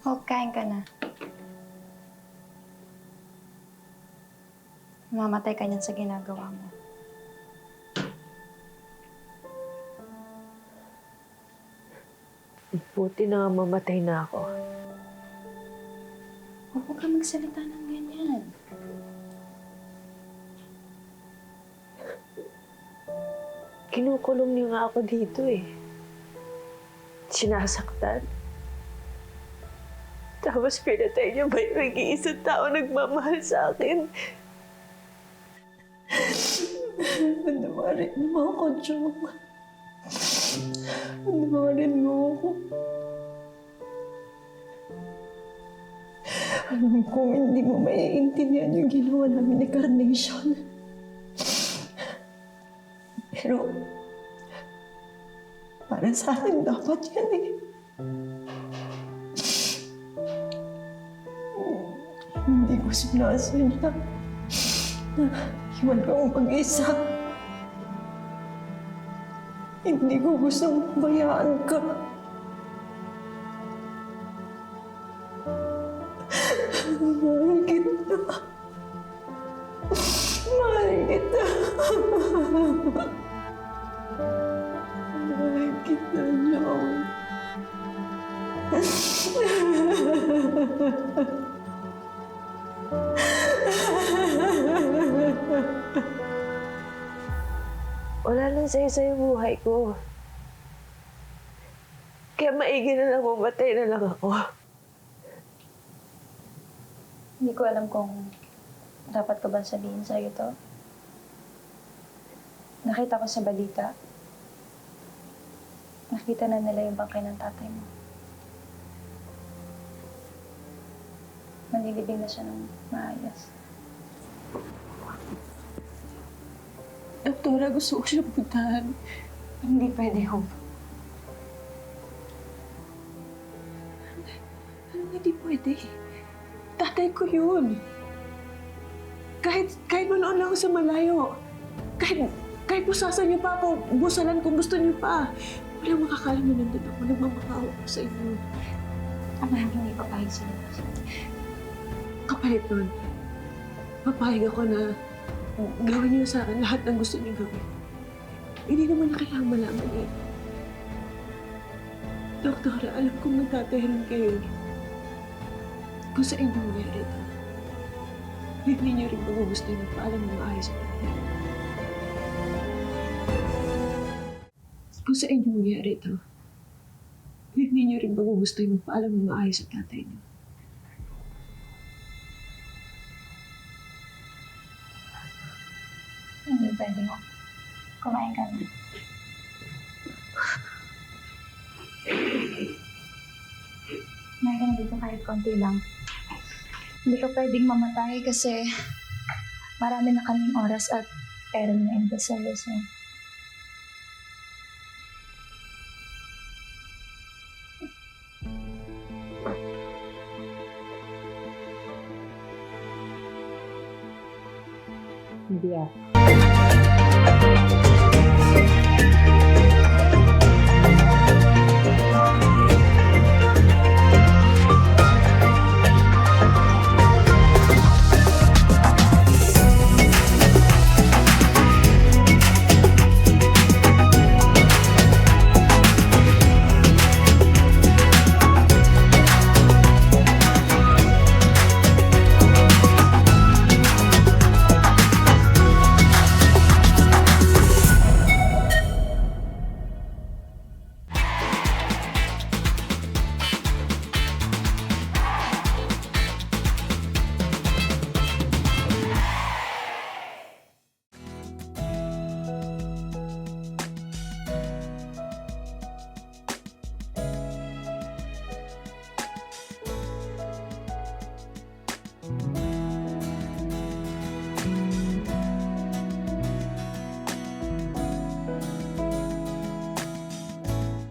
Hope, kain ka na. Mamatay ka niyan sa ginagawa mo. Buti na nga mamatay na ako. Huwag ka magsalita ng ganyan. Kinukulong niyo nga ako dito eh. Sinasaktan. Tapos pinatay niyo ba yung nag-iisang tao nagmamahal sa akin? Patawarin mo ako, Chong. Patawarin mo ako. Alam kong hindi mo maiintindihan yung ginawa namin ni Carnation. Pero, para sa akin, dapat yan eh. Hindi ko sinasadya na iwan kang mag-isa. Hindi ko gustong bayaan ka. Mahal kita. Mahal kita. Mahal kita, John. Wala lang sa'yo buhay ko. Kaya maigi na lang mamatay na lang ako. Hindi ko alam kung dapat ko ba sabihin sa'yo to. Nakita ko sa balita. Nakita na nila yung bangkay ng tatay mo. Manlilibing na siya ng maayos. Doktora, gusto ko siya puntahan. Hindi pwede, Hope. Anong hindi pwede? Tatay ko yun. Kahit manoon lang ako sa malayo. Kahit pusasan niyo pa ako, busalan kung gusto niyo pa. Walang makakala na nandun ako. Nagmamakawa ko sa inyo. Ama, hindi pa pahig sa labas. Kapalit nun, papayag ako na gawin niyo sa akin lahat ng gusto niyo gawin. Hindi naman na kailangang malaman eh. Doktora, alam kong nagtatahiran kayo. Kung sa inyo nangyari ito, hindi niyo rin gusto yung magpaalam ng maayos sa tatay. Kung sa inyo nangyari ito, hindi niyo rin gusto yung magpaalam ng maayos sa tatay niyo. Hindi pwede, Hope. Kumain ka na. Kumain ka na dito kahit konti lang. Hindi ka pwedeng mamatay kasi marami na kaming oras at pera na invest sa'yo. So, Hindi ah.